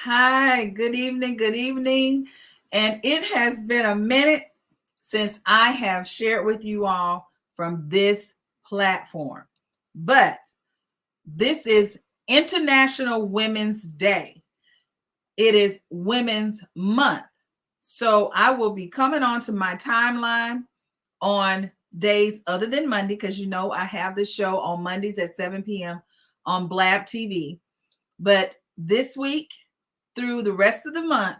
Hi, good evening, good evening. And it has been a minute since I have shared with you all from this platform. But this is International Women's Day. It is Women's Month. So I will be coming onto my timeline on days other than Monday, because you know I have the show on Mondays at 7 p.m. on Blab TV. But this week, through the rest of the month,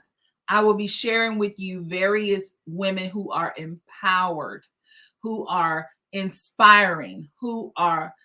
I will be sharing with you various women who are empowered, who are inspiring, who are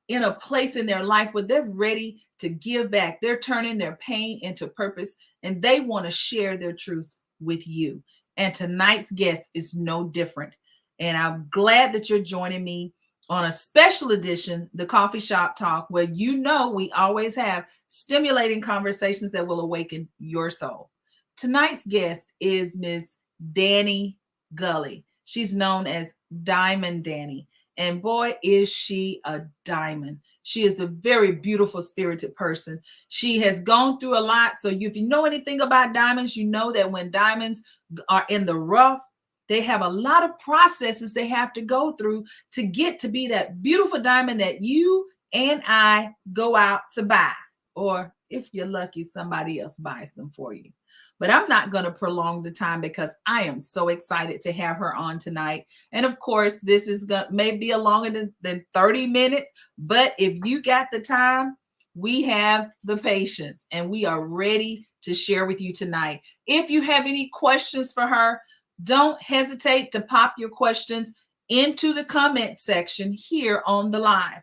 in a place in their life where they're ready to give back. They're turning their pain into purpose, and they want to share their truths with you. And tonight's guest is no different. And I'm glad that you're joining me on a special edition, the Coffee Shop Talk, where you know we always have stimulating conversations that will awaken your soul. Tonight's guest is Miss Dannie Gulley. She's known as Diamond Dannie. And boy, is she a diamond. She is a very beautiful, spirited person. She has gone through a lot. So if you know anything about diamonds, you know that when diamonds are in the rough, they have a lot of processes they have to go through to get to be that beautiful diamond that you and I go out to buy. Or if you're lucky, somebody else buys them for you. But I'm not going to prolong the time because I am so excited to have her on tonight. And of course, this is going to maybe a longer than 30 minutes. But if you got the time, we have the patience and we are ready to share with you tonight. If you have any questions for her, don't hesitate to pop your questions into the comment section here on the live.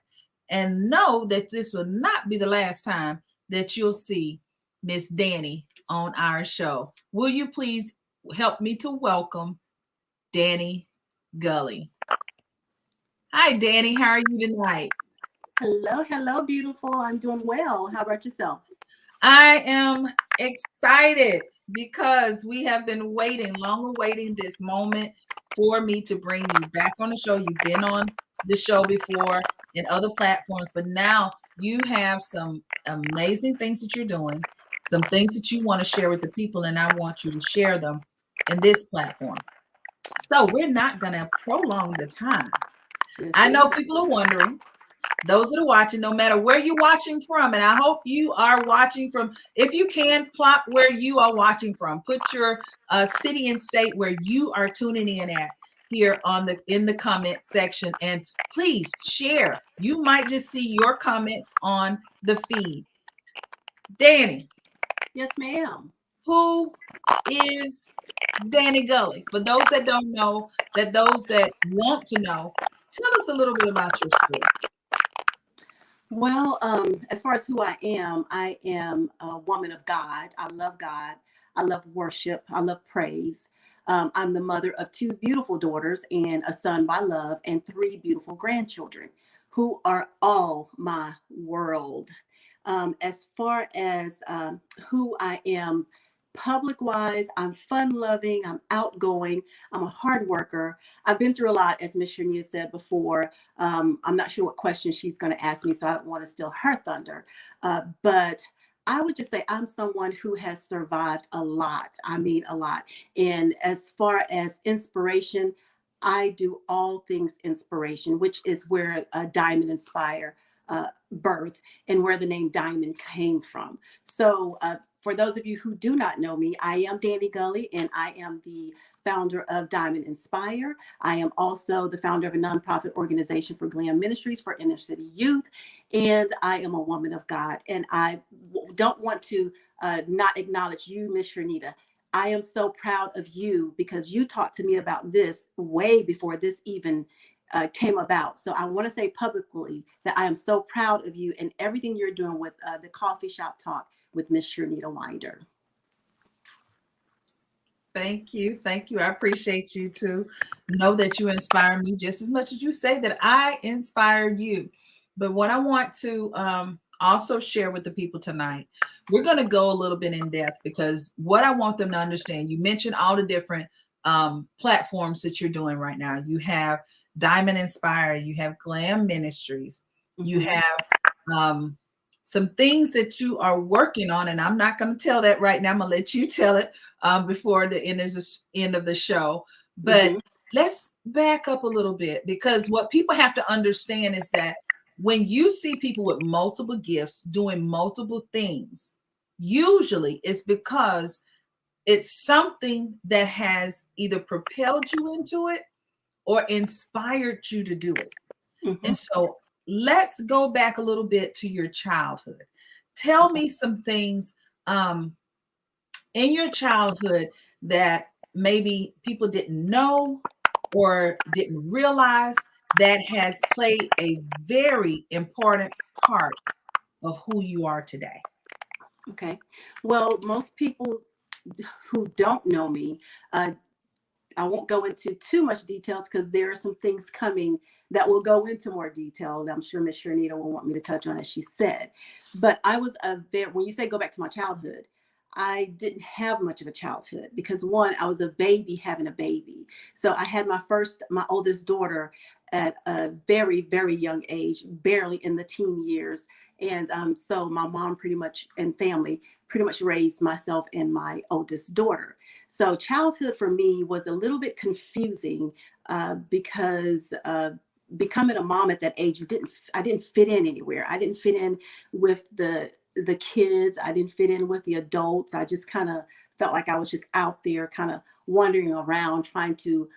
And know that this will not be the last time that you'll see Miss Dannie on our show. Will you please help me to welcome Dannie Gulley? Hi, Dannie. How are you tonight? Hello, beautiful. I'm doing well. How about yourself? I am excited because we have been waiting, long awaiting this moment for me to bring you back on the show. You've been on the show before in other platforms, but now you have some amazing things that you're doing, some things that you want to share with the people, and I want you to share them in this platform. So we're not going to prolong the time. Yes, I know ma'am. people are wondering, those that are watching, no matter where you're watching from, and I hope you are watching from, if you can, plot where you are watching from. Put your city and state where you are tuning in at here on in the comment section, and please share. You might just see your comments on the feed. Dannie, Yes, ma'am. who is Dannie Gulley? For those that don't know, that those that want to know, tell us a little bit about your story. Well, as far as who I am a woman of God. I love God. I love worship. I love praise. I'm the mother of two beautiful daughters and a son by love and three beautiful grandchildren who are all my world. As far as who I am, public wise, I'm fun loving, I'm outgoing, I'm a hard worker. I've been through a lot, as Miss Shernita said before. I'm not sure what question she's going to ask me, so I don't want to steal her thunder. But I would just say I'm someone who has survived a lot. I mean, a lot. And as far as inspiration, I do all things inspiration, which is where Diamond Inspire birth and where the name Diamond came from. So, for those of you who do not know me, I am Dannie Gulley, and I am the founder of Diamond Inspire. I am also the founder of a nonprofit organization for Glam Ministries for inner city youth, and I am a woman of God. And I don't want to not acknowledge you, Miss Shernita. I am so proud of you because you talked to me about this way before this even came about. So I want to say publicly that I am so proud of you and everything you're doing with the Coffee Shop Talk with Miss Shernita Winder. Thank you. Thank you. I appreciate you too. Know that you inspire me just as much as you say that I inspire you. But what I want to also share with the people tonight, we're going to go a little bit in depth because what I want them to understand, you mentioned all the different platforms that you're doing right now. You have Diamond Inspire, you have Glam Ministries, you Mhm. have some things that you are working on, and I'm not going to tell that right now. I'm going to let you tell it before the end of the show. But Mm-hmm. let's back up a little bit, because what people have to understand is that when you see people with multiple gifts doing multiple things, usually it's because it's something that has either propelled you into it or inspired you to do it. Mm-hmm. And so let's go back a little bit to your childhood. Tell Okay. me some things um, in your childhood that maybe people didn't know or didn't realize that has played a very important part of who you are today. Okay. Well, most people who don't know me, uh, I won't go into too much details because there are some things coming that will go into more detail that I'm sure Miss Shernita will want me to touch on, as she said. But I was a very, when you say go back to my childhood, I didn't have much of a childhood because one, I was a baby having a baby. So I had my oldest daughter at a very, very young age, barely in the teen years. And so my mom pretty much and family pretty much raised myself and my oldest daughter. So childhood for me was a little bit confusing because becoming a mom at that age, I didn't fit in anywhere. I didn't fit in with the kids. I didn't fit in with the adults. I just kind of felt like I was just out there, kind of wandering around, trying to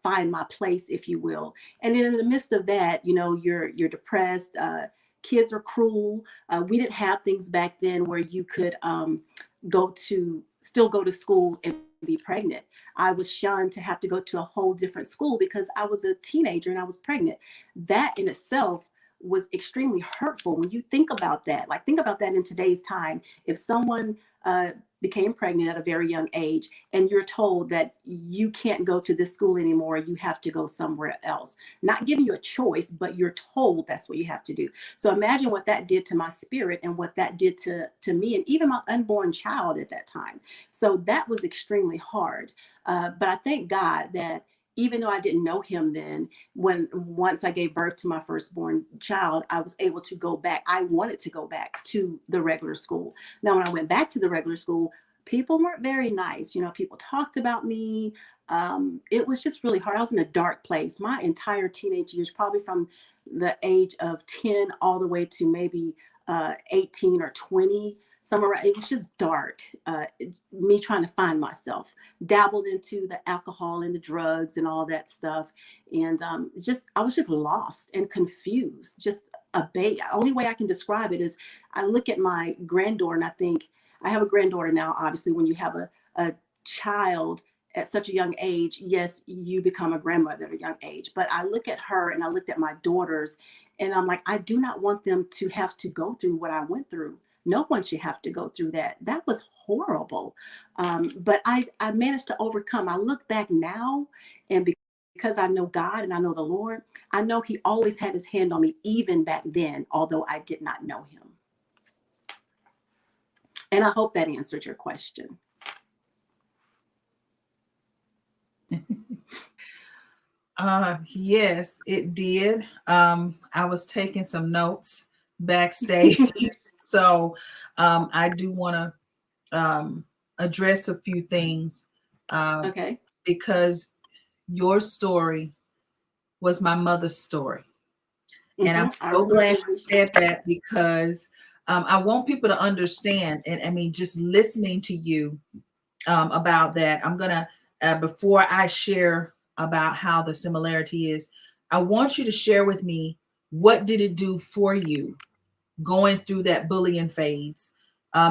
find my place, if you will. And then in the midst of that, you know, you're depressed. Kids are cruel. We didn't have things back then where you could still go to school and be pregnant. I was shunned to have to go to a whole different school because I was a teenager and I was pregnant. That in itself was extremely hurtful when you think about that. Like, think about that in today's time. If someone became pregnant at a very young age and you're told that you can't go to this school anymore, you have to go somewhere else. Not giving you a choice, but you're told that's what you have to do. So imagine what that did to my spirit and what that did to me and even my unborn child at that time. So that was extremely hard. But I thank God that even though I didn't know him then, once I gave birth to my firstborn child, I was able to go back. I wanted to go back to the regular school. Now, when I went back to the regular school, people weren't very nice. You know, people talked about me. It was just really hard. I was in a dark place. My entire teenage years, probably from the age of 10 all the way to maybe 18 or 20, somewhere around, it was just dark. Me trying to find myself, dabbled into the alcohol and the drugs and all that stuff. And I was just lost and confused, just a baby. Only way I can describe it is I look at my granddaughter and I think, I have a granddaughter now. Obviously, when you have a child at such a young age, yes, you become a grandmother at a young age. But I look at her and I looked at my daughters and I'm like, I do not want them to have to go through what I went through. No one should have to go through that. That was horrible. But I managed to overcome. I look back now and because I know God and I know the Lord, I know he always had his hand on me, even back then, although I did not know him. And I hope that answered your question. Yes, it did. I was taking some notes backstage. So I do want to address a few things uh, Okay. because your story was my mother's story. And I'm I so remember. glad you said that, because I want people to understand. And I mean, just listening to you about that, I'm going to, before I share about how the similarity is, I want you to share with me, what did it do for you going through that bullying phase,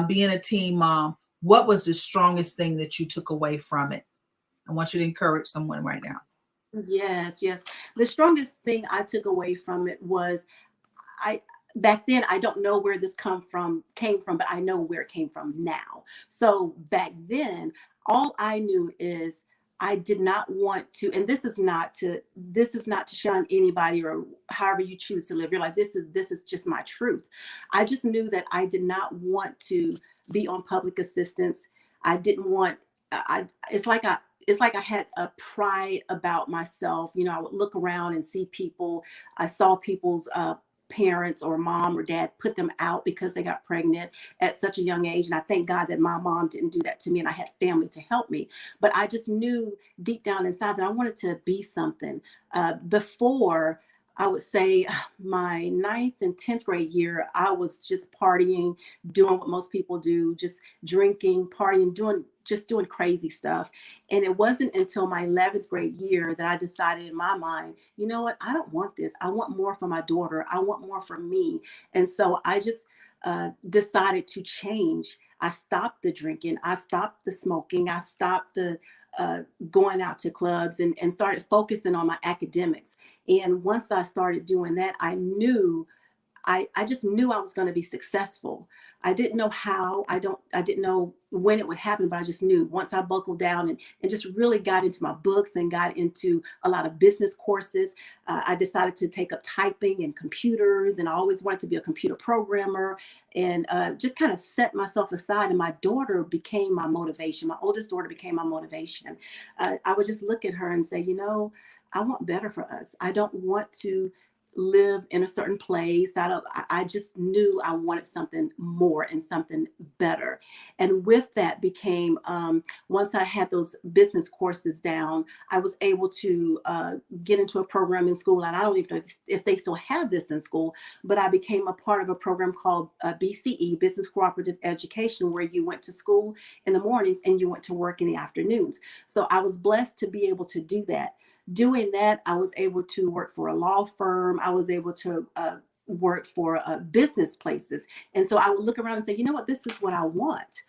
being a teen mom? What was the strongest thing that you took away from it? I want you to encourage someone right now. Yes, yes. The strongest thing I took away from it was I back then I don't know where this came from, but I know where it came from now. So back then, all I knew is I did not want to, and this is not to shun anybody or however you choose to live your life. This is just my truth. I just knew that I did not want to be on public assistance. I didn't want I it's like I had a pride about myself. You know, I would look around and see people. I saw people's parents or mom or dad put them out because they got pregnant at such a young age. And I thank God that my mom didn't do that to me, and I had family to help me. But I just knew deep down inside that I wanted to be something. Before, I would say my ninth and 10th grade year, I was just partying, doing what most people do, just drinking, partying, doing crazy stuff. And it wasn't until my 11th grade year that I decided in my mind, you know what, I don't want this. I want more for my daughter. I want more for me. And so I just decided to change. I stopped the drinking. I stopped the smoking. I stopped the going out to clubs, and started focusing on my academics. And once I started doing that, I just knew I was going to be successful. I didn't know how, I didn't know when it would happen, but I just knew once I buckled down and just really got into my books and got into a lot of business courses. I decided to take up typing and computers, and I always wanted to be a computer programmer, and just kind of set myself aside. And my daughter became my motivation. My oldest daughter became my motivation. I would just look at her and say, you know, I want better for us. I don't want to live in a certain place. I just knew I wanted something more and something better. And with that became, once I had those business courses down, I was able to get into a program in school. And I don't even know if they still have this in school, but I became a part of a program called BCE, Business Cooperative Education, where you went to school in the mornings and you went to work in the afternoons. So I was blessed to be able to do that. Doing that, I was able to work for a law firm. I was able to work for business places. And so I would look around and say, you know what, this is what I want.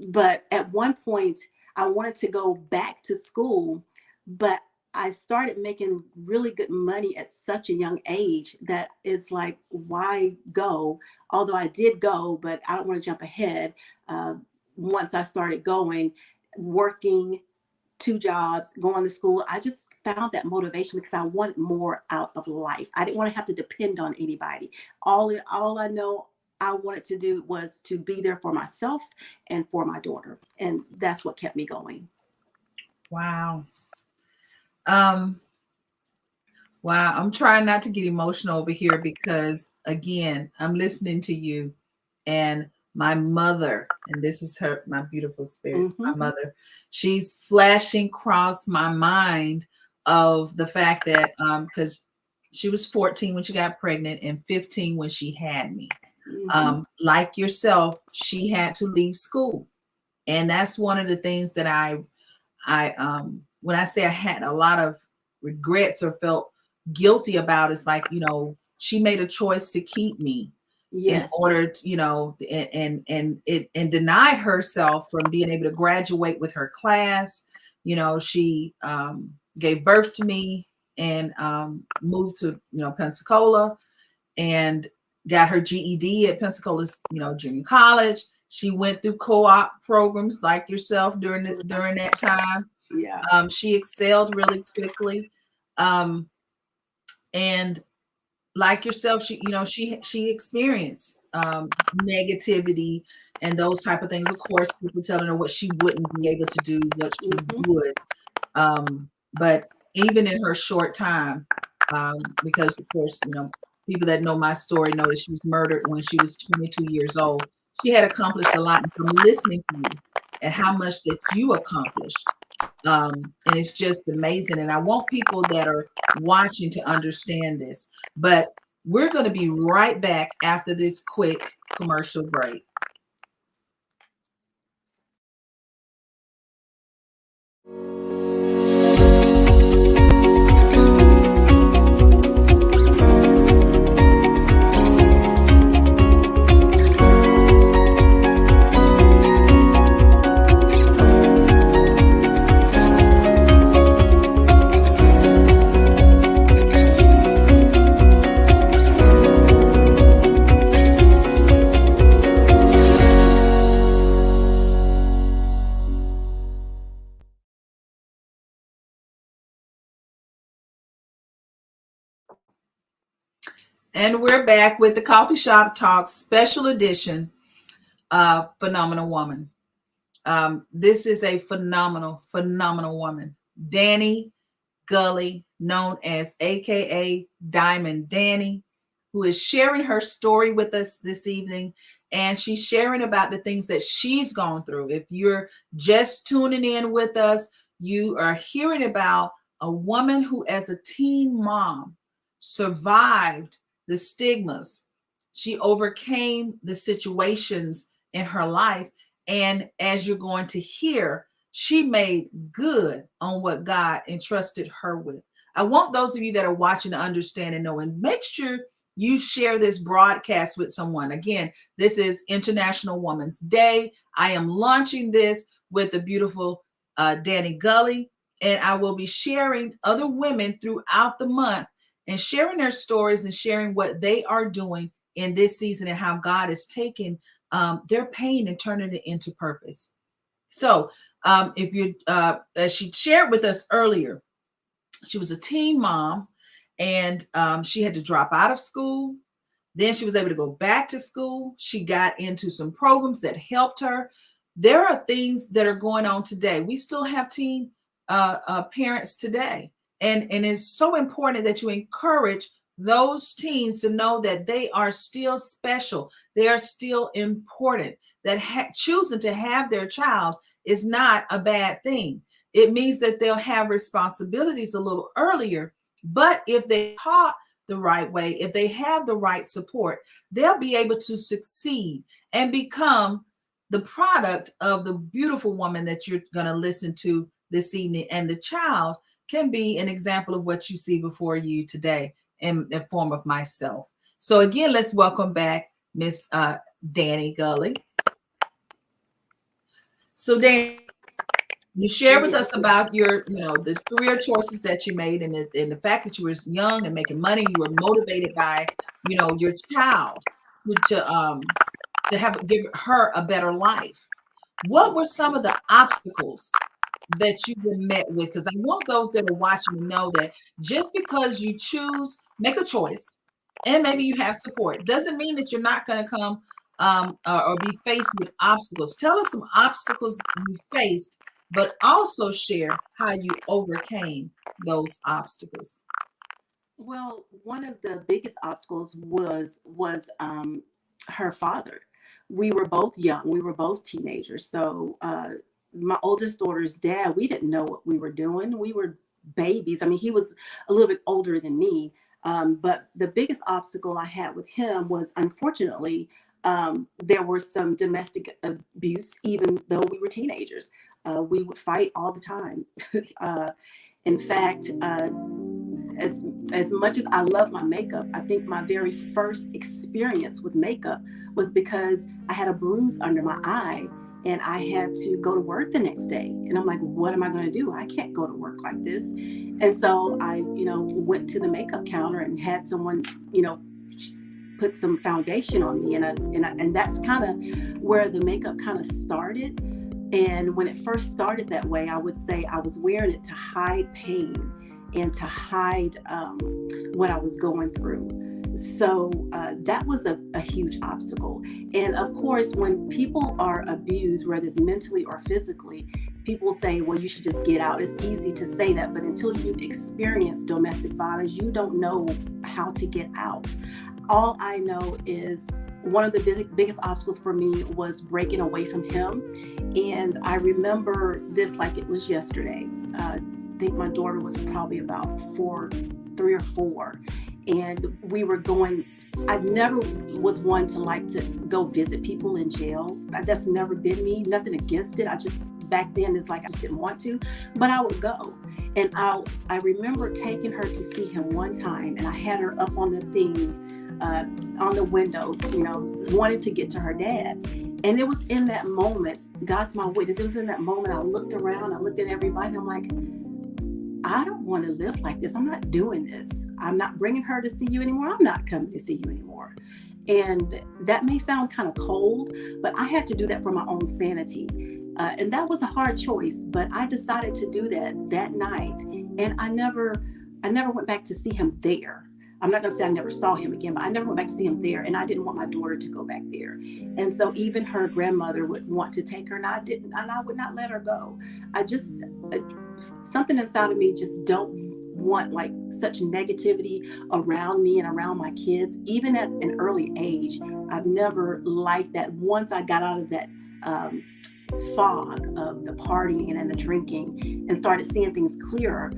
But at one point, I wanted to go back to school, but I started making really good money at such a young age that it's like, why go? Although I did go, but I don't want to jump ahead. Once I started going, working 2 jobs, going to school, I just found that motivation because I wanted more out of life. I didn't want to have to depend on anybody. All I know I wanted to do was to be there for myself and for my daughter. And that's what kept me going. Wow. Wow. I'm trying not to get emotional over here because, again, I'm listening to you, and my mother, and this is her, my beautiful spirit, my mother, she's flashing across my mind of the fact that, because she was 14 when she got pregnant and 15 when she had me. Like yourself, she had to leave school. And that's one of the things that I when I say I had a lot of regrets or felt guilty about, is like, you know, she made a choice to keep me. Yes. In order to, you know, and denied herself from being able to graduate with her class. You know, she gave birth to me and moved to, you know, Pensacola, and got her GED at Pensacola, you know, junior college. She went through co-op programs like yourself during that time. Yeah. She excelled really quickly. And like yourself, she, you know, she experienced negativity and those type of things. Of course, people telling her what she wouldn't be able to do, what she would. But even in her short time, because of course, you know, people that know my story know that she was murdered when she was 22 years old. She had accomplished a lot. And so I'm listening to you and how much that you accomplished. And it's just amazing. And I want people that are watching to understand this. But we're going to be right back after this quick commercial break. And we're back with the Coffee Shop Talks special edition, Phenomenal Woman. This is a phenomenal woman. Dannie Gulley, known as AKA Diamond Dannie. who is sharing her story with us this evening. And she's sharing about the things that she's gone through. If you're just tuning in with us, you are hearing about a woman who, as a teen mom, survived the stigmas. She overcame the situations in her life. And as you're going to hear, she made good on what God entrusted her with. I want those of you that are watching to understand and know, and make sure you share this broadcast with someone. Again, this is International Women's Day. I am launching this with the beautiful Dannie Gulley, and I will be sharing other women throughout the month and sharing their stories and sharing what they are doing in this season and how God is taking their pain and turning it into purpose. So if you, as she shared with us earlier, she was a teen mom, and she had to drop out of school. Then she was able to go back to school. She got into some programs that helped her. There are things that are going on today. We still have teen parents today. And it's so important that you encourage those teens to know that they are still special. They are still important. That choosing to have their child is not a bad thing. It means that they'll have responsibilities a little earlier. But if they taught the right way, if they have the right support, they'll be able to succeed and become the product of the beautiful woman that you're going to listen to this evening. And the child can be an example of what you see before you today in the form of myself. So again, let's welcome back Miss Dannie Gulley. So Dannie, you share with us about your, the career choices that you made, and the fact that you were young and making money. You were motivated by, your child to give her a better life. What were some of the obstacles that you were met with? Because I want those that are watching to know that just because you make a choice, and maybe you have support, doesn't mean that you're not going to come or be faced with obstacles. Tell us some obstacles you faced, but also share how you overcame those obstacles. Well, one of the biggest obstacles was her father. We were both young. We were both teenagers. So my oldest daughter's dad, we didn't know what we were doing. We were babies. I mean, he was a little bit older than me. But the biggest obstacle I had with him was, unfortunately, there was some domestic abuse, even though we were teenagers. We would fight all the time. In fact, as much as I love my makeup, I think my very first experience with makeup was because I had a bruise under my eye and I had to go to work the next day. And I'm like, what am I going to do? I can't go to work like this. And so I, went to the makeup counter and had someone, put some foundation on me. And that's kind of where the makeup kind of started. And when it first started that way, I would say I was wearing it to hide pain and to hide what I was going through. So that was a huge obstacle. And of course, when people are abused, whether it's mentally or physically, people say, well, you should just get out. It's easy to say that, but until you've experienced domestic violence, you don't know how to get out. All I know is one of the biggest obstacles for me was breaking away from him. And I remember this like it was yesterday. I think my daughter was probably about 3 or 4. And we were going, I never was one to like to go visit people in jail. That's never been me, nothing against it. Back then it's like I just didn't want to, but I would go. And I remember taking her to see him one time, and I had her up on the thing, on the window, wanting to get to her dad. And it was in that moment, God's my witness, it was in that moment I looked around, I looked at everybody, and I'm like, I don't want to live like this. I'm not doing this. I'm not bringing her to see you anymore. I'm not coming to see you anymore. And that may sound kind of cold, but I had to do that for my own sanity. And that was a hard choice, but I decided to do that night. And I never went back to see him there. I'm not going to say I never saw him again, but I never went back to see him there. And I didn't want my daughter to go back there. And so even her grandmother would want to take her, and I would not let her go. Something inside of me just don't want like such negativity around me and around my kids, even at an early age. I've never liked that. Once I got out of that fog of the partying and the drinking and started seeing things clearer,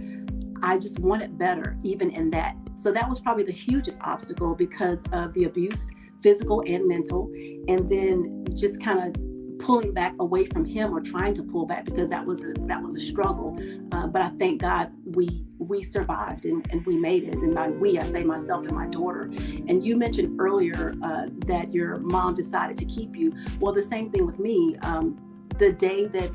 I just wanted better, even in that. So that was probably the hugest obstacle because of the abuse, physical and mental, and then just kind of pulling back away from him, or trying to pull back, because that was a struggle. But I thank God we survived and we made it. And by we, I say myself and my daughter. And you mentioned earlier that your mom decided to keep you. Well, the same thing with me. The day that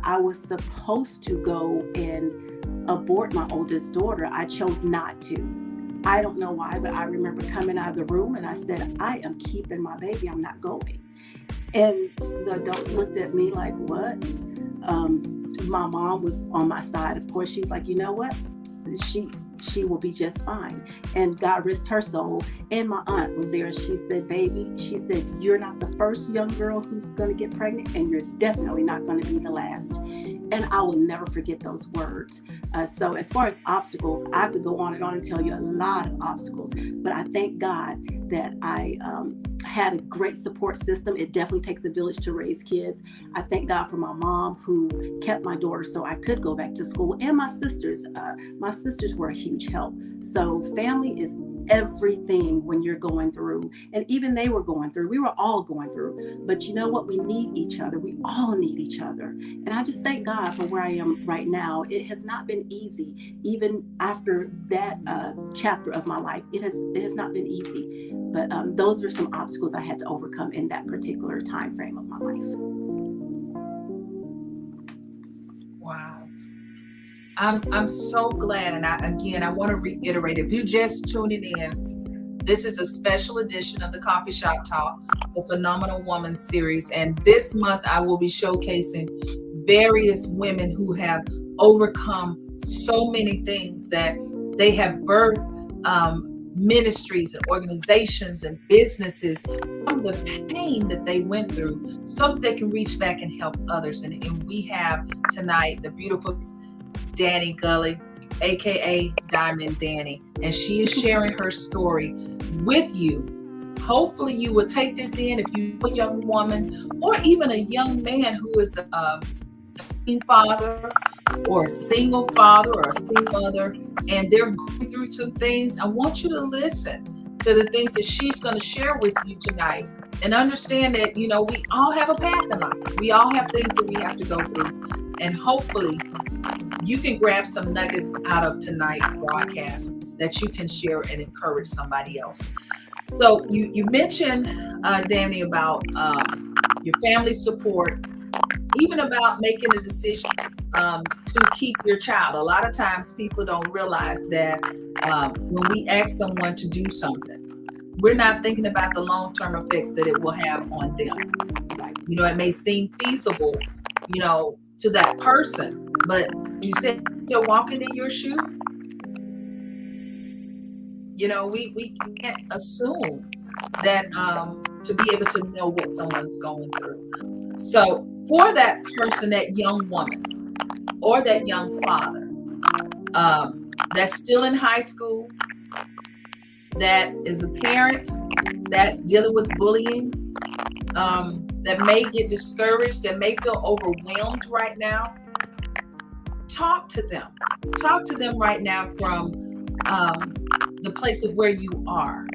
I was supposed to go and abort my oldest daughter, I chose not to. I don't know why, but I remember coming out of the room and I said, I am keeping my baby. I'm not going. And the adults looked at me like, what? My mom was on my side. Of course, she was like, you know what? She will be just fine. And God rest her soul. And my aunt was there. She said, baby, she said, you're not the first young girl who's going to get pregnant, and you're definitely not going to be the last. And I will never forget those words. So as far as obstacles, I could go on and tell you a lot of obstacles, but I thank God that I had a great support system. It definitely takes a village to raise kids. I thank God for my mom, who kept my daughter so I could go back to school, and my sisters. My sisters were a huge help. So family is everything when you're going through, and even they were going through. We were all going through, but you know what? We need each other. We all need each other. And I just thank God for where I am right now. It has not been easy. Even after that chapter of my life, it has not been easy. But those were some obstacles I had to overcome in that particular time frame of my life. Wow. I'm so glad. And I want to reiterate, if you're just tuning in, this is a special edition of the Coffee Shop Talk, the Phenomenal Woman series. And this month I will be showcasing various women who have overcome so many things, that they have birthed ministries and organizations and businesses from the pain that they went through, so that they can reach back and help others. And we have tonight the beautiful Dannie Gulley, aka Diamond Dannie, and she is sharing her story with you. Hopefully you will take this in. If you're a young woman, or even a young man who is a father, or a single father, or a single mother, and they're going through some things, I want you to listen to the things that she's going to share with you tonight, and understand that, we all have a path in life. We all have things that we have to go through, and hopefully you can grab some nuggets out of tonight's broadcast that you can share and encourage somebody else. So you mentioned, Dannie, about your family support, even about making a decision to keep your child. A lot of times people don't realize that when we ask someone to do something, we're not thinking about the long-term effects that it will have on them. It may seem feasible, to that person, but you said you're walking in your shoe. We can't assume that to be able to know what someone's going through. So for that person, that young woman or that young father that's still in high school, that is a parent that's dealing with bullying, that may get discouraged, that may feel overwhelmed right now, talk to them. Talk to them right now from the place of where you are,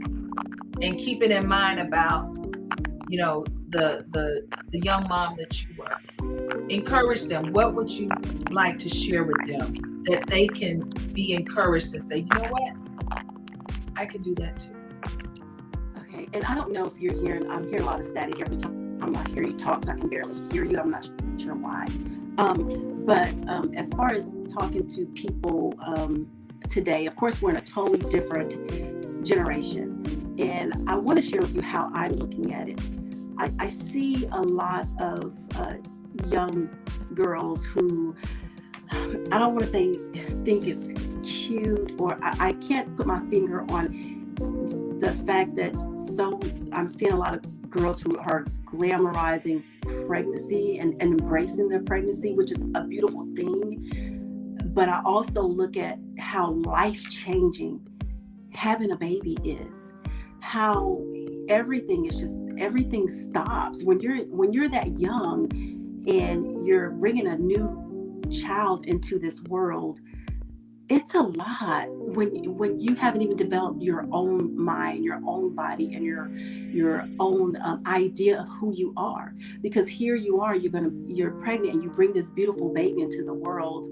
and keep it in mind about, the young mom that you were. Encourage them. What would you like to share with them that they can be encouraged and say, you know what? I can do that too. Okay. And I don't know if you're hearing, I'm hearing a lot of static every time I hear you talk, so I can barely hear you. I'm not sure why. But as far as talking to people today, of course, we're in a totally different generation. And I want to share with you how I'm looking at it. I see a lot of young girls who, I don't want to say think it's cute, or I can't put my finger on the fact that I'm seeing a lot of girls who are glamorizing pregnancy and embracing their pregnancy, which is a beautiful thing. But I also look at how life-changing having a baby is, how everything stops when you're that young and you're bringing a new child into this world. It's a lot when you haven't even developed your own mind, your own body, and your own idea of who you are. Because here you are, you're pregnant, and you bring this beautiful baby into the world.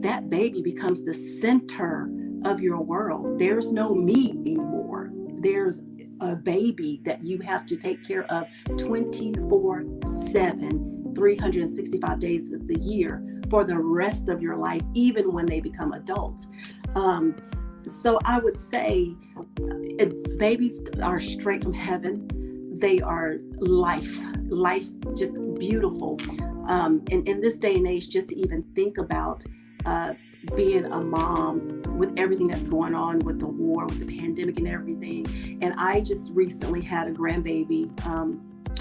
That baby becomes the center of your world. There's no me anymore. There's a baby that you have to take care of 24/7, 365 days of the year for the rest of your life, even when they become adults. So I would say babies are straight from heaven. They are life just beautiful. And in this day and age, just to even think about being a mom with everything that's going on with the war, with the pandemic and everything. And I just recently had a grandbaby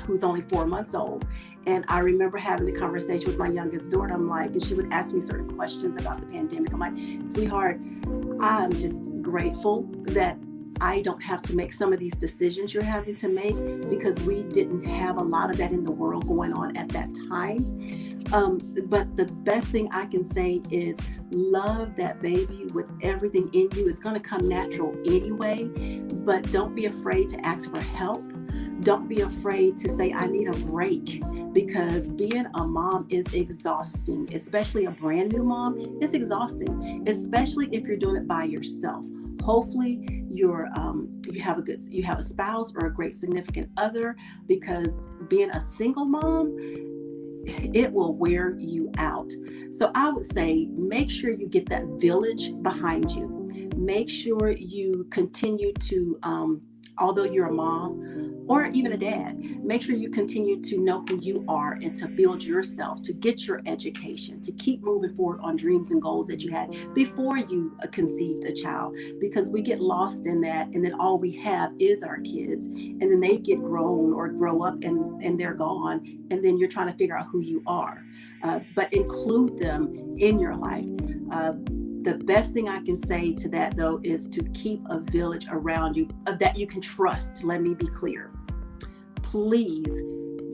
who's only 4 months old. And I remember having the conversation with my youngest daughter. I'm like, and she would ask me certain questions about the pandemic. I'm like, sweetheart, I'm just grateful that I don't have to make some of these decisions you're having to make, because we didn't have a lot of that in the world going on at that time. But the best thing I can say is love that baby with everything in you. It's going to come natural anyway, but don't be afraid to ask for help. Don't be afraid to say, I need a break, because being a mom is exhausting, especially a brand new mom. It's exhausting, especially if you're doing it by yourself. Hopefully you have a spouse or a great significant other, because being a single mom, it will wear you out. So I would say, make sure you get that village behind you. Make sure you continue to, although you're a mom or even a dad, make sure you continue to know who you are and to build yourself, to get your education, to keep moving forward on dreams and goals that you had before you conceived a child, because we get lost in that, and then all we have is our kids, and then they get grown or grow up and they're gone, and then you're trying to figure out who you are. But include them in your life. The best thing I can say to that, though, is to keep a village around you that you can trust. Let me be clear. Please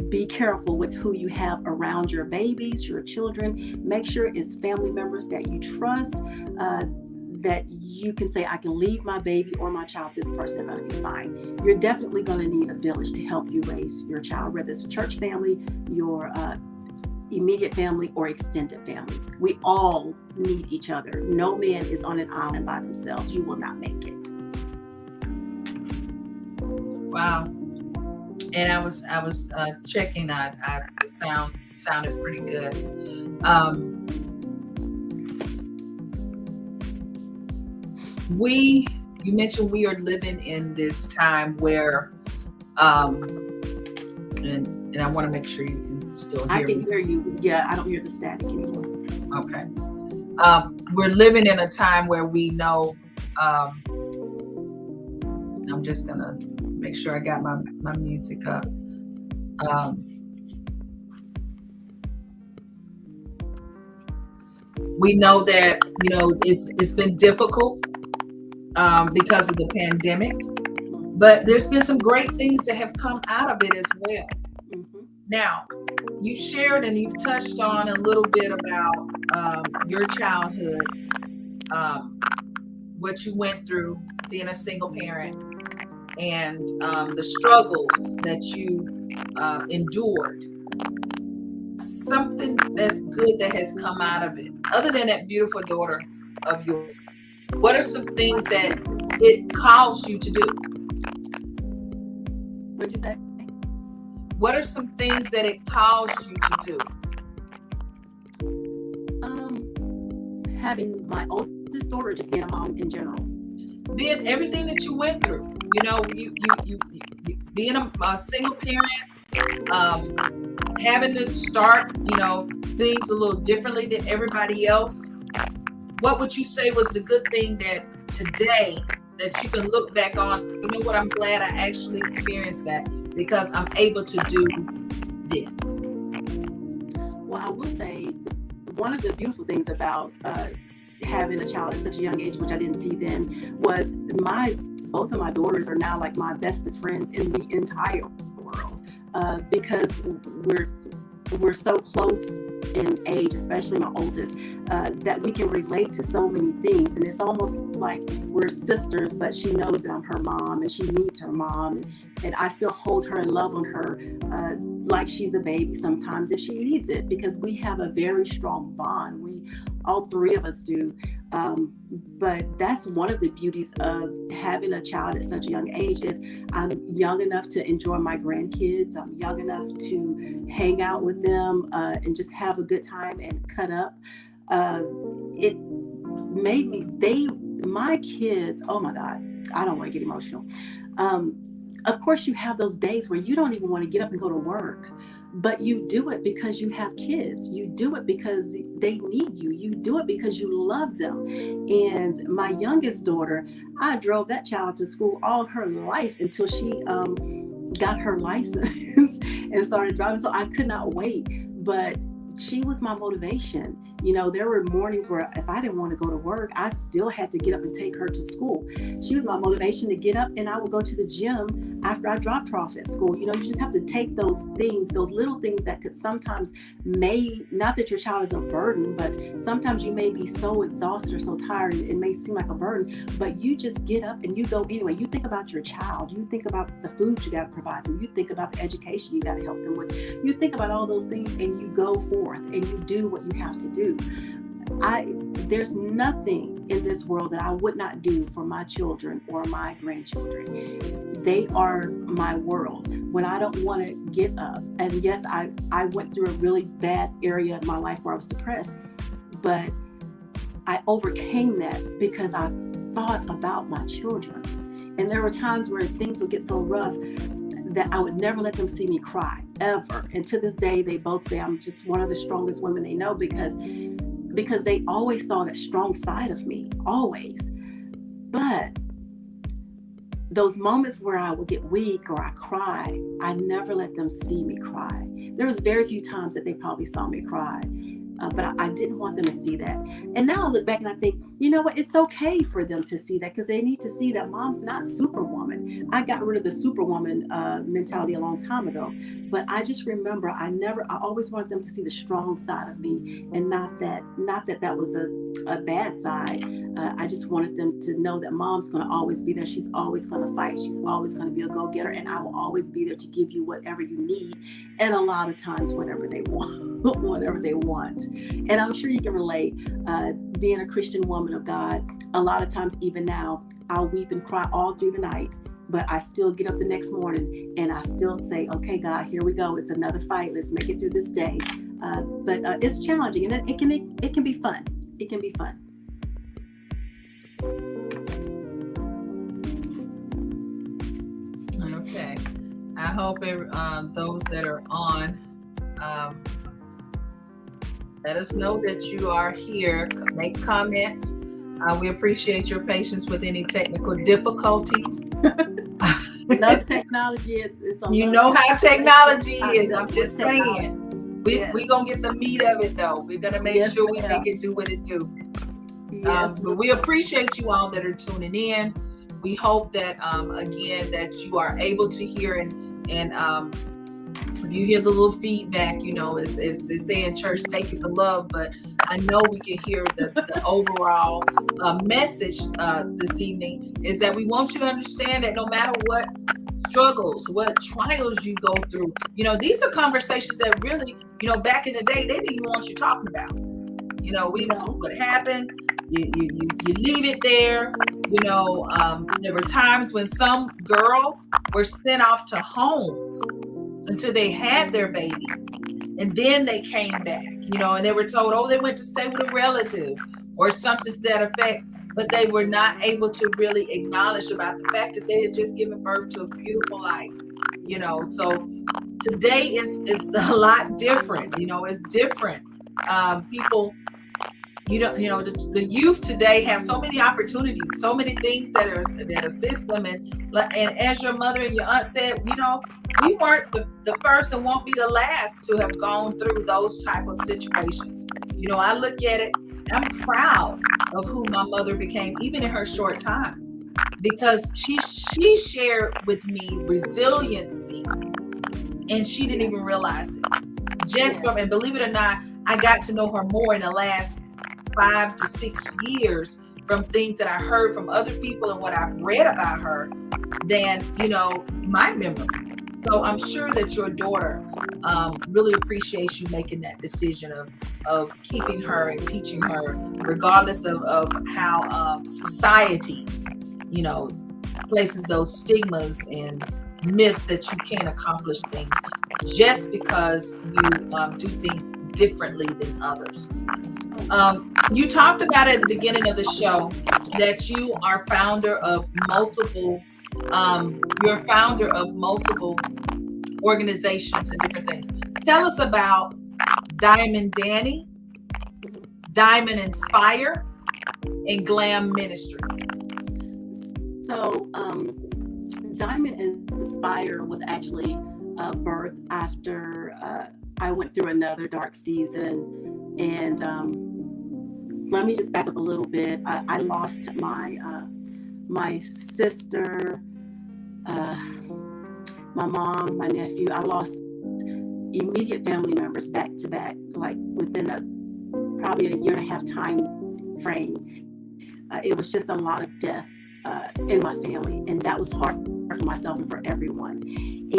be careful with who you have around your babies, your children. Make sure it's family members that you trust, that you can say, I can leave my baby or my child, this person, they're going to be fine. You're definitely going to need a village to help you raise your child, whether it's a church family, your immediate family, or extended family. We all need each other. No man is on an island by themselves. You will not make it. Wow. And I was checking that. The sound sounded pretty good. You mentioned we are living in this time where, and I want to make sure you can still hear me. I can hear you. Yeah, I don't hear the static anymore. Okay. We're living in a time where we know, I'm just going to make sure I got my music up. We know that, it's been difficult because of the pandemic, but there's been some great things that have come out of it as well. Mm-hmm. Now, you shared and you've touched on a little bit about your childhood, what you went through being a single parent, and the struggles that you endured. Something that's good that has come out of it, other than that beautiful daughter of yours. What are some things that it calls you to do? What'd you say? What are some things that it calls you to do? Having my oldest daughter, just being a mom in general. Being everything that you went through, you being a single parent, having to start, things a little differently than everybody else. What would you say was the good thing that today that you can look back on? You know what? I'm glad I actually experienced that, because I'm able to do this. Well, I will say one of the beautiful things about having a child at such a young age, which I didn't see then, was both of my daughters are now like my bestest friends in the entire world, because we're so close in age, especially my oldest, that we can relate to so many things. And it's almost like we're sisters, but she knows that I'm her mom and she needs her mom. And I still hold her and love on her like she's a baby sometimes if she needs it, because we have a very strong bond. All three of us do. But that's one of the beauties of having a child at such a young age is I'm young enough to enjoy my grandkids. I'm young enough to hang out with them and just have a good time and cut up. It made my kids, oh my God, I don't want to get emotional. Of course, you have those days where you don't even want to get up and go to work, but you do it because you have kids. You do it because they need you. You do it because you love them. And my youngest daughter, I drove that child to school all her life until she got her license and started driving. So I could not wait, but she was my motivation. You know, there were mornings where if I didn't want to go to work, I still had to get up and take her to school. She was my motivation to get up, and I would go to the gym after I dropped her off at school. You know, you just have to take those things, those little things that could sometimes not that your child is a burden, but sometimes you may be so exhausted or so tired, it may seem like a burden, but you just get up and you go anyway. You think about your child. You think about the food you got to provide them. You think about the education you got to help them with. You think about all those things and you go forth and you do what you have to do. There's nothing in this world that I would not do for my children or my grandchildren. They are my world. When I don't want to get up, and yes, I went through a really bad area of my life where I was depressed, but I overcame that because I thought about my children. And there were times where things would get so rough that I would never let them see me cry, ever. And to this day, they both say I'm just one of the strongest women they know because they always saw that strong side of me, always. But those moments where I would get weak or I cry, I never let them see me cry. There was very few times that they probably saw me cry. But I didn't want them to see that. And now I look back and I think, you know what? It's okay for them to see that because they need to see that mom's not superwoman. I got rid of the superwoman mentality a long time ago. But I just remember I always wanted them to see the strong side of me and not that was a bad side. I just wanted them to know that mom's going to always be there. She's always going to fight. She's always going to be a go-getter. And I will always be there to give you whatever you need. And a lot of times, whatever they want, whatever they want. And I'm sure you can relate, being a Christian woman of God, a lot of times, even now, I'll weep and cry all through the night, but I still get up the next morning and I still say, okay, God, here we go. It's another fight. Let's make it through this day. But it's challenging and it can be fun. It can be fun. Okay. I hope those that are on, let us know that you are here. Make comments. We appreciate your patience with any technical difficulties. Love technology is you know how technology is. I'm just saying. We're going to get the meat of it, though. We're going to make sure we make it do what it do. Yes. But we appreciate you all that are tuning in. We hope that, again, that you are able to hear and if you hear the little feedback, you know, as they say in church, take it to love. But I know we can hear the overall message this evening is that we want you to understand that no matter what struggles, what trials you go through, you know, these are conversations that really, you know, back in the day, they didn't even want you talking about. You know, we know what happened. You leave it there. You know, there were times when some girls were sent off to homes until they had their babies. And then they came back, you know, and they were told, oh, they went to stay with a relative or something to that effect. But they were not able to really acknowledge about the fact that they had just given birth to a beautiful life, you know. So today is a lot different, you know, it's different. People, you know, the youth today have so many opportunities, so many things that assist them. And as your mother and your aunt said, you know, we weren't the first and won't be the last to have gone through those type of situations. You know, I look at it, I'm proud of who my mother became, even in her short time, because she shared with me resiliency, and she didn't even realize it. Just from, and believe it or not, I got to know her more in the last 5 to 6 years from things that I heard from other people and what I've read about her than, you know, my memory. So I'm sure that your daughter really appreciates you making that decision of keeping her and teaching her, regardless of how society, you know, places those stigmas and myths that you can't accomplish things just because you do things differently than others. You talked about at the beginning of the show that you are founder of multiple, you're founder of multiple organizations and different things. Tell us about Diamond Dannie, Diamond Inspire, and Glam Ministries. So, Diamond Inspire was actually birthed after I went through another dark season. And let me just back up a little bit. I lost my sister, my mom, my nephew. I lost immediate family members back to back, like within probably a year and a half time frame. It was just a lot of death in my family, and that was hard for myself and for everyone.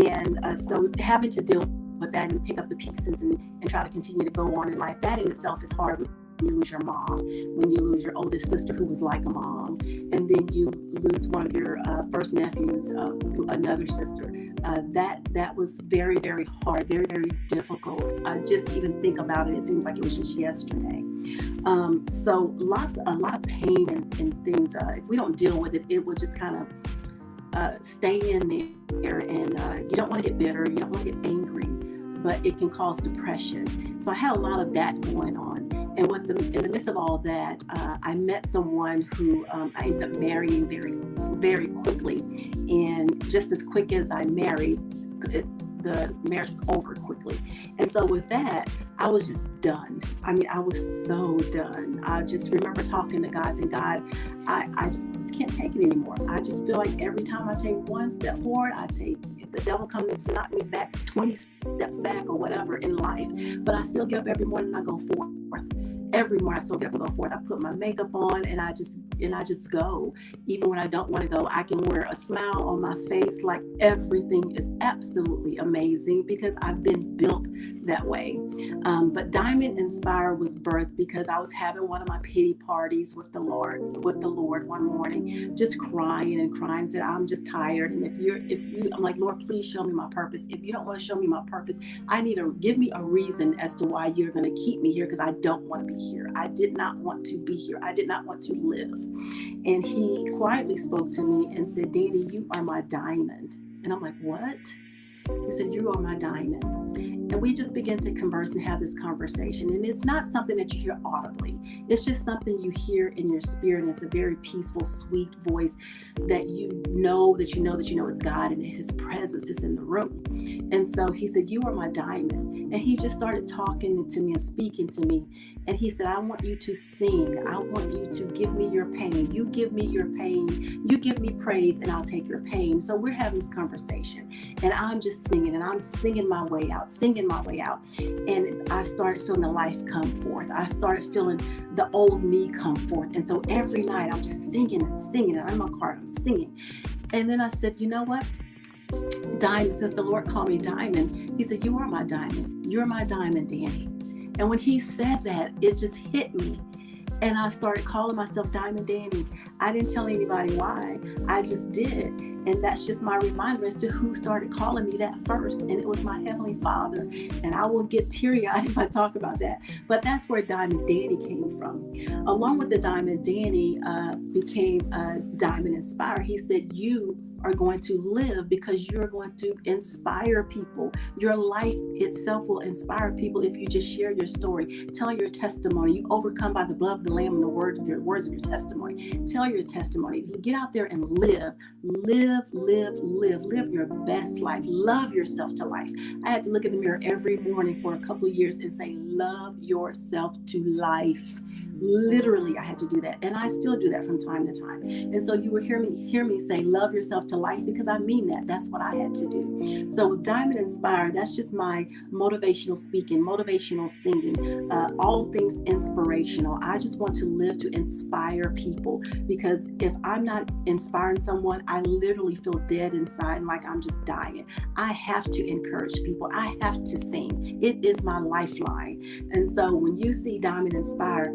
And so having to deal with that and pick up the pieces and try to continue to go on in life, that in itself is hard. When you lose your mom, when you lose your oldest sister who was like a mom, and then you lose one of your first nephews, another sister, that was very, very hard, very, very difficult. Just even think about it, it seems like it was just yesterday. So a lot of pain and things. If we don't deal with it, it will just kind of stay in there, and you don't want to get bitter, you don't want to get angry, but it can cause depression. So I had a lot of that going on. And in the midst of all that, I met someone who I ended up marrying very, very quickly. And just as quick as I married, the marriage was over quickly. And so with that, I was just done. I mean, I was so done. I just remember talking to God and God, I just can't take it anymore. I just feel like every time I take one step forward, the devil comes to knock me back 20 steps back or whatever in life. But I still get up every morning and I go forth. Every morning I still get up and go forth. I put my makeup on and I just go. Even when I don't want to go, I can wear a smile on my face, like everything is absolutely amazing because I've been built that way. But Diamond Inspire was birthed because I was having one of my pity parties with the Lord one morning, just crying, said, I'm just tired. And if you, I'm like, Lord, please show me my purpose. If you don't want to show me my purpose, I need to give me a reason as to why you're going to keep me here, because I don't want to be here. I did not want to be here. I did not want to live. And he quietly spoke to me and said, Danny, you are my diamond. And I'm like, what? He said, you are my diamond. And we just began to converse and have this conversation. And it's not something that you hear audibly. It's just something you hear in your spirit. And it's a very peaceful, sweet voice that you know is God, and that his presence is in the room. And so he said, you are my diamond. And he just started talking to me and speaking to me. And he said, I want you to sing. I want you to give me your pain. You give me your pain. You give me praise, and I'll take your pain. So we're having this conversation. And I'm just singing, and I'm singing my way out. And I started feeling the life come forth. I started feeling the old me come forth. And so every night I'm just singing, and I'm in my car, I'm singing. And then I said, you know what? Diamond, since the Lord called me Diamond, he said, you are my diamond. You're my diamond, Danny. And when he said that, it just hit me. And I started calling myself Diamond Danny. I didn't tell anybody why. I just did. And that's just my reminder as to who started calling me that first. And it was my Heavenly Father. And I will get teary-eyed if I talk about that. But that's where Diamond Danny came from. Along with the Diamond Danny became Diamond Inspire. He said, you are going to live because you're going to inspire people. Your life itself will inspire people if you just share your story, tell your testimony. You overcome by the blood of the Lamb and the words of your testimony. Tell your testimony. You get out there and live your best life. Love yourself to life. I had to look in the mirror every morning for a couple of years and say, love yourself to life. Literally, I had to do that, and I still do that from time to time. And so you will hear me say, love yourself to life, because I mean that. That's what I had to do. So with Diamond Inspire, that's just my motivational speaking, motivational singing, all things inspirational. I just want to live to inspire people, because if I'm not inspiring someone, I literally feel dead inside, like I'm just dying. I have to encourage people. I have to sing. It is my lifeline. And so when you see Diamond Inspire,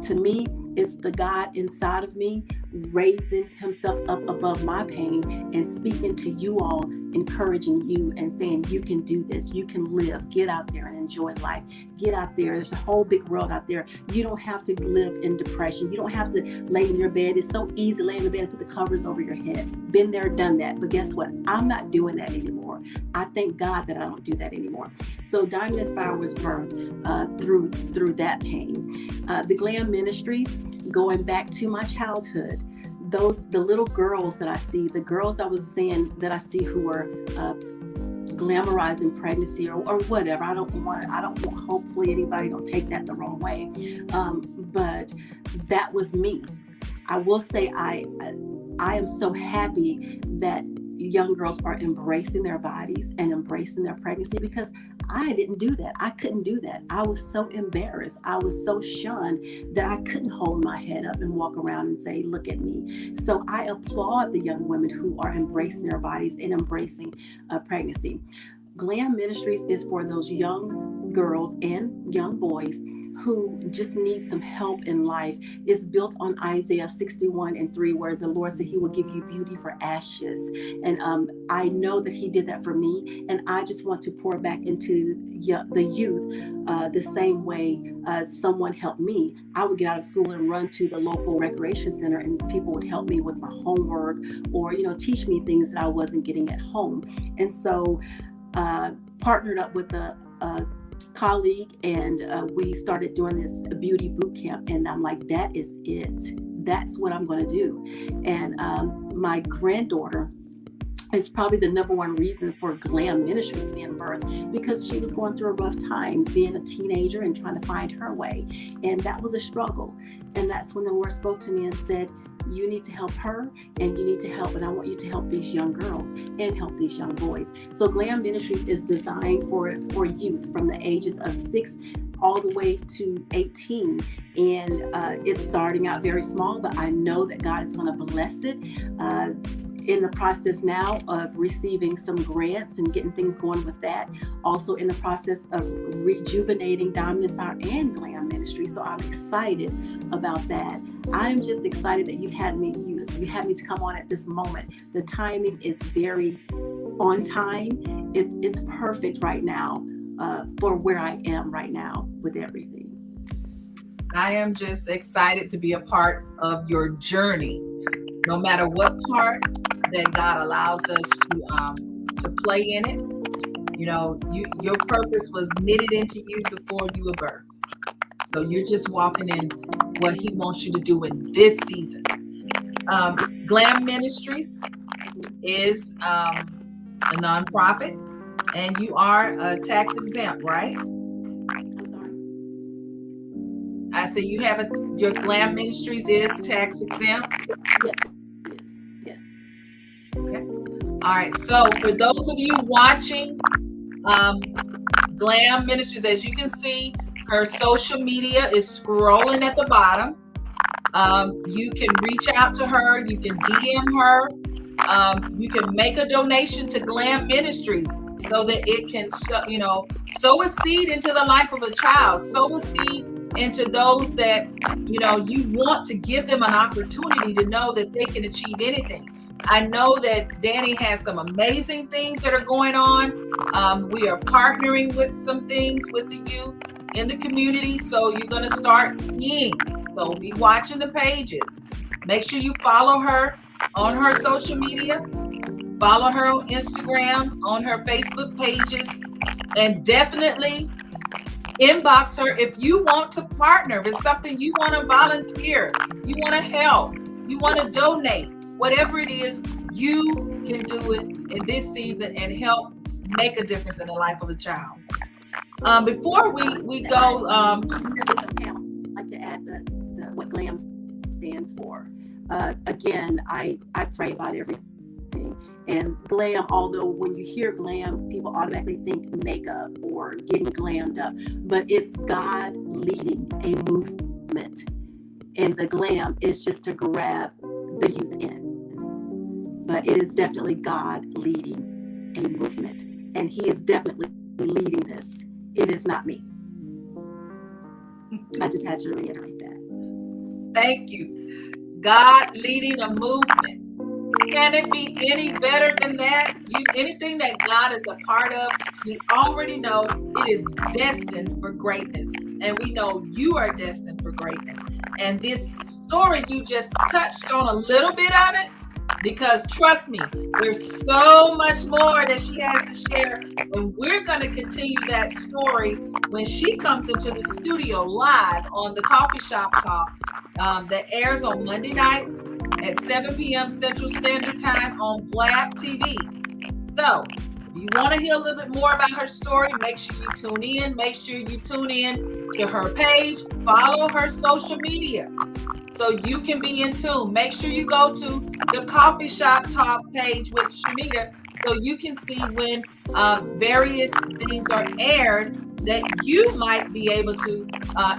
to me, it's the God inside of me raising himself up above my pain and speaking to you all, encouraging you and saying, you can do this, you can live, get out there and enjoy life, get out there. There's a whole big world out there. You don't have to live in depression. You don't have to lay in your bed. It's so easy to lay in the bed and put the covers over your head. Been there, done that. But guess what? I'm not doing that anymore. I thank God that I don't do that anymore. So Diamond Inspire was birthed through that pain. The Glam Ministries, going back to my childhood, the little girls that I see, the girls I was saying that I see who are glamorizing pregnancy or whatever. I don't want, hopefully anybody don't take that the wrong way. But that was me. I will say I am so happy that young girls are embracing their bodies and embracing their pregnancy, because I didn't do that. I couldn't do that. I was so embarrassed. I was so shunned that I couldn't hold my head up and walk around and say, look at me. So I applaud the young women who are embracing their bodies and embracing pregnancy. Glam Ministries is for those young girls and young boys who just need some help in life. It's built on Isaiah 61:3, where the Lord said he will give you beauty for ashes. And I know that he did that for me. And I just want to pour back into the youth the same way someone helped me. I would get out of school and run to the local recreation center, and people would help me with my homework or, teach me things that I wasn't getting at home. And so partnered up with a colleague, and we started doing this beauty boot camp, and I'm like, that is it. That's what I'm going to do. And my granddaughter is probably the number one reason for Glam Ministries being birthed, because she was going through a rough time being a teenager and trying to find her way. And that was a struggle. And that's when the Lord spoke to me and said, you need to help her, and you need to help, and I want you to help these young girls and help these young boys. So Glam Ministries is designed for youth from the ages of 6 all the way to 18. And it's starting out very small, but I know that God is going to bless it. In the process now of receiving some grants and getting things going with that. Also in the process of rejuvenating Diamond Inspire and Glam Ministry. So I'm excited about that. I'm just excited that you had me to come on at this moment. The timing is very on time. It's perfect right now for where I am right now with everything. I am just excited to be a part of your journey, no matter what part that God allows us to play in it. Your purpose was knitted into you before you were birthed. So you're just walking in what he wants you to do in this season. Glam Ministries is a nonprofit, and you are tax exempt, right? I'm sorry. I said your Glam Ministries is tax exempt. Yes. Okay. All right. So for those of you watching Glam Ministries, as you can see, her social media is scrolling at the bottom. You can reach out to her. You can DM her. You can make a donation to Glam Ministries so that it can, sow a seed into the life of a child, sow a seed into those that, you want to give them an opportunity to know that they can achieve anything. I know that Dannie has some amazing things that are going on. We are partnering with some things with the youth in the community. So you're going to start seeing. So be watching the pages. Make sure you follow her on her social media. Follow her on Instagram, on her Facebook pages, and definitely inbox her if you want to partner with something, you want to volunteer, you want to help, you want to donate. Whatever it is, you can do it in this season and help make a difference in the life of a child. Before we go, I'd like to add what GLAM stands for. Again, I pray about everything. And glam, although when you hear glam, people automatically think makeup or getting glammed up, but it's God leading a movement. And the glam is just to grab the youth in. But it is definitely God leading a movement. And He is definitely leading this. It is not me. I just had to reiterate that. Thank you. God leading a movement. Can it be any better than that? Anything that God is a part of, we already know it is destined for greatness. And we know you are destined for greatness. And this story, you just touched on a little bit of it, because trust me, there's so much more that she has to share. And we're going to continue that story when she comes into the studio live on the Coffee Shop Talk that airs on Monday nights at 7 p.m. Central Standard Time on Blab TV. So if you want to hear a little bit more about her story, make sure you tune in. Make sure you tune in to her page. Follow her social media so you can be in tune. Make sure you go to the Coffee Shop Talk page with Shernita so you can see when various things are aired that you might be able to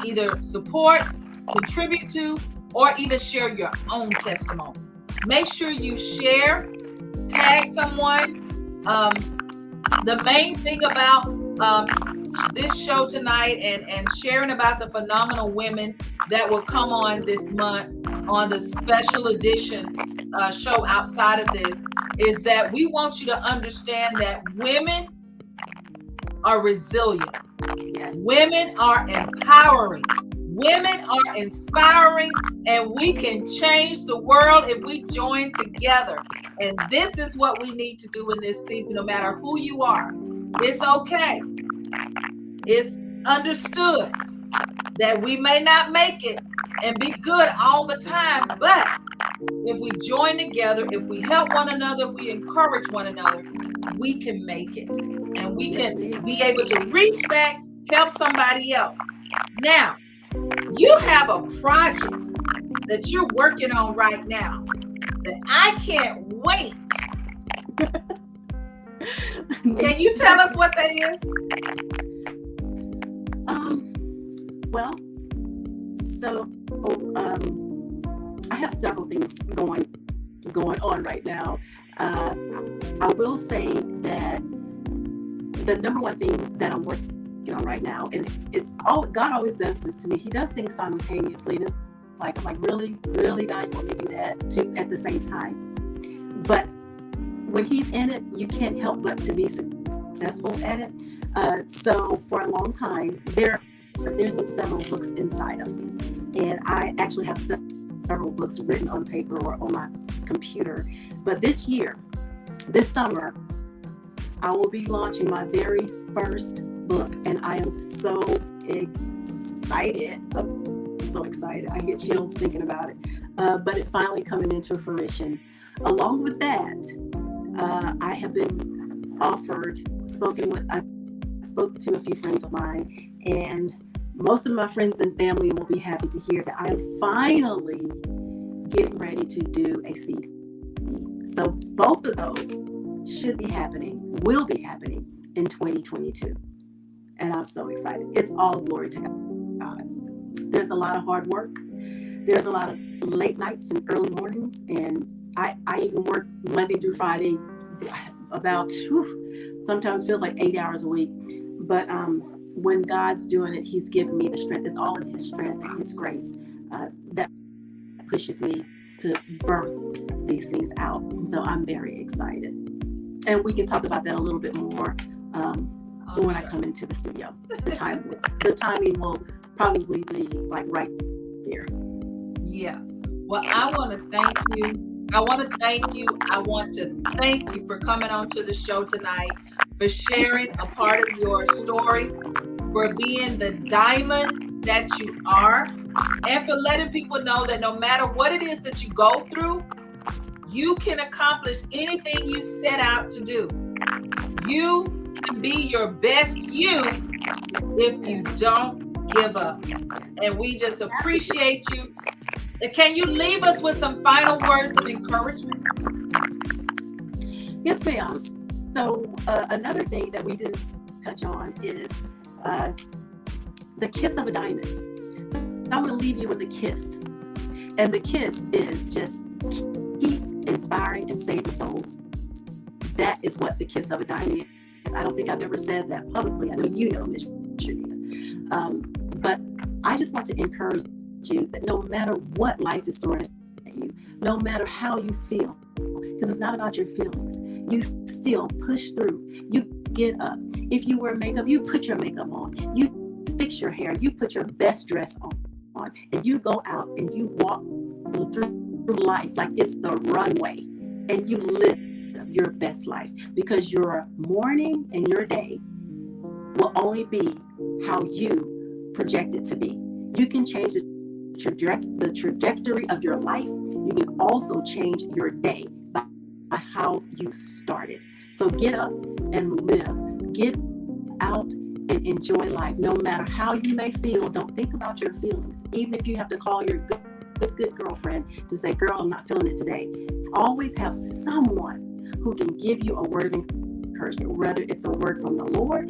either support, contribute to, or even share your own testimony. Make sure you share, tag someone. The main thing about this show tonight and sharing about the phenomenal women that will come on this month on the special edition show outside of this is that we want you to understand that women are resilient. Yes. Women are empowering. Women are inspiring, and we can change the world if we join together. And this is what we need to do in this season, no matter who you are. It's okay. It's understood that we may not make it and be good all the time, but if we join together, if we help one another, if we encourage one another, we can make it. And we can be able to reach back, help somebody else. Now, you have a project that you're working on right now that I can't wait. Can you tell us what that is? Well, so I have several things going on right now. I will say that the number one thing that I'm working on right now, and it's all God always does this to me. He does things simultaneously. And it's like I'm like, really, God, you want me to do that too at the same time? But when He's in it, you can't help but to be successful at it. So for a long time, there's been several books inside of me, and I actually have several books written on paper or on my computer. But this summer, I will be launching my very first book, and I am so excited. I'm so excited. I get chills thinking about it. But it's finally coming into fruition. Along with that, I have been offered, I spoke to a few friends of mine, and most of my friends and family will be happy to hear that I am finally getting ready to do a CD. So both of those will be happening in 2022. And I'm so excited. It's all glory to God. There's a lot of hard work. There's a lot of late nights and early mornings. And I even work Monday through Friday about, sometimes feels like 8 hours a week. But when God's doing it, He's giving me the strength. It's all in His strength and His grace that pushes me to birth these things out. So I'm very excited. And we can talk about that a little bit more when I come into the studio. The timing will probably be like right there. Yeah. Well, I want to thank you. I want to thank you for coming on to the show tonight, for sharing a part of your story, for being the diamond that you are, and for letting people know that no matter what it is that you go through, you can accomplish anything you set out to do. You can be your best you if you don't give up. And we just appreciate you. And can you leave us with some final words of encouragement? Yes, ma'am. So another thing that we didn't touch on is the kiss of a diamond. So I want to leave you with a kiss. And the kiss is just keep inspiring and saving souls. That is what the kiss of a diamond is. I don't think I've ever said that publicly. I know you know, Miss Shernita. But I just want to encourage you that no matter what life is throwing at you, no matter how you feel, because it's not about your feelings, you still push through. You get up. If you wear makeup, you put your makeup on. You fix your hair. You put your best dress on, and you go out and you walk through life like it's the runway, and you live your best life, because your morning and your day will only be how you project it to be. You can change the trajectory of your life. You can also change your day by how you started. So get up and live. Get out and enjoy life. No matter how you may feel, don't think about your feelings. Even if you have to call your good girlfriend to say, girl, I'm not feeling it today. Always have someone who can give you a word of encouragement, whether it's a word from the Lord,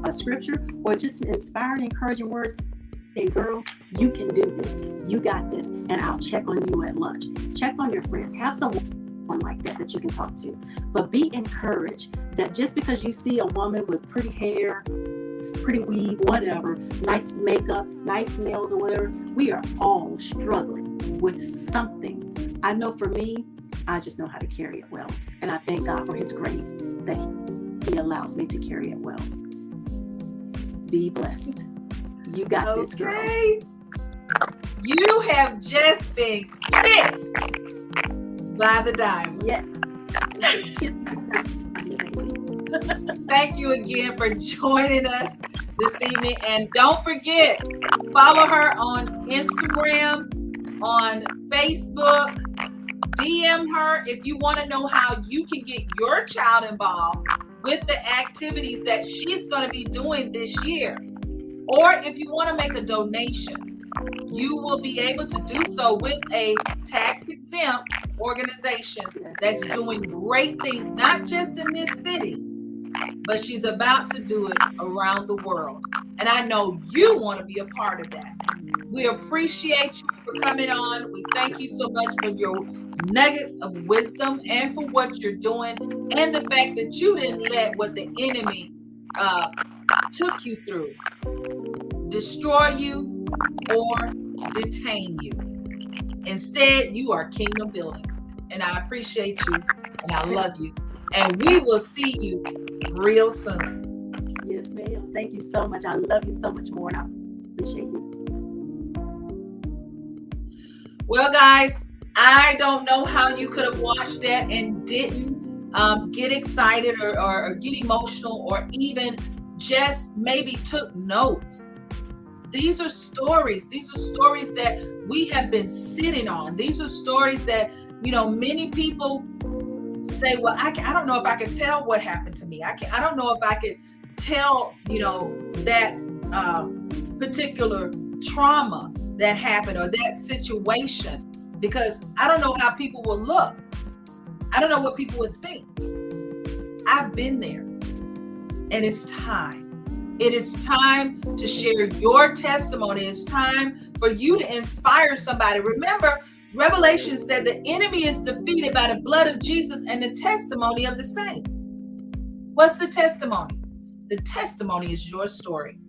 a scripture, or just an inspiring, encouraging words. Hey, girl, you can do this. You got this. And I'll check on you at lunch. Check on your friends. Have someone like that you can talk to. But be encouraged that just because you see a woman with pretty hair, pretty weave, whatever, nice makeup, nice nails or whatever, we are all struggling with something. I know for me, I just know how to carry it well. And I thank God for his grace that he allows me to carry it well. Be blessed. You got this, girl. You have just been kissed by the diamond. Yes. Thank you again for joining us this evening. And don't forget, follow her on Instagram, on Facebook. DM her if you want to know how you can get your child involved with the activities that she's going to be doing this year. Or if you want to make a donation, you will be able to do so with a tax-exempt organization that's doing great things, not just in this city, but she's about to do it around the world. And I know you want to be a part of that. We appreciate you for coming on. We thank you so much for your nuggets of wisdom and for what you're doing, and the fact that you didn't let what the enemy took you through destroy you or detain you. Instead, you are kingdom building. And I appreciate you and I love you. And we will see you real soon. Yes, ma'am. Thank you so much. I love you so much more, and I appreciate you. Well, guys, I don't know how you could have watched that and didn't get excited or get emotional, or even just maybe took notes. These are stories. These are stories that we have been sitting on. These are stories that, many people say, well, I don't know if I could tell what happened to me. I don't know if I could tell, that particular trauma that happened or that situation, because I don't know how people will look. I don't know what people would think. I've been there, and it's time. It is time to share your testimony. It's time for you to inspire somebody. Remember, Revelation said the enemy is defeated by the blood of Jesus and the testimony of the saints. What's the testimony? The testimony is your story.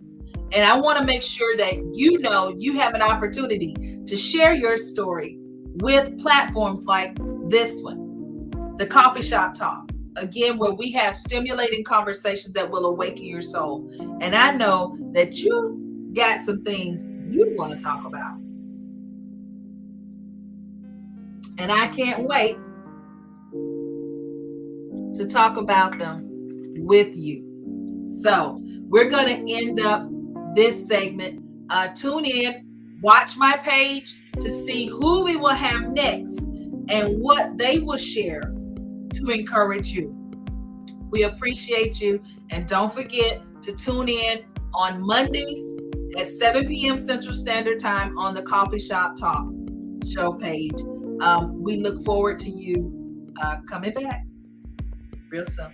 And I want to make sure that you have an opportunity to share your story with platforms like this one, the Coffee Shop Talk. Again, where we have stimulating conversations that will awaken your soul. And I know that you got some things you want to talk about. And I can't wait to talk about them with you. So we're going to end up this segment. Tune in, watch my page to see who we will have next and what they will share to encourage you. We appreciate you. And don't forget to tune in on Mondays at 7 p.m. Central Standard Time on the Coffee Shop Talk show page. We look forward to you coming back real soon.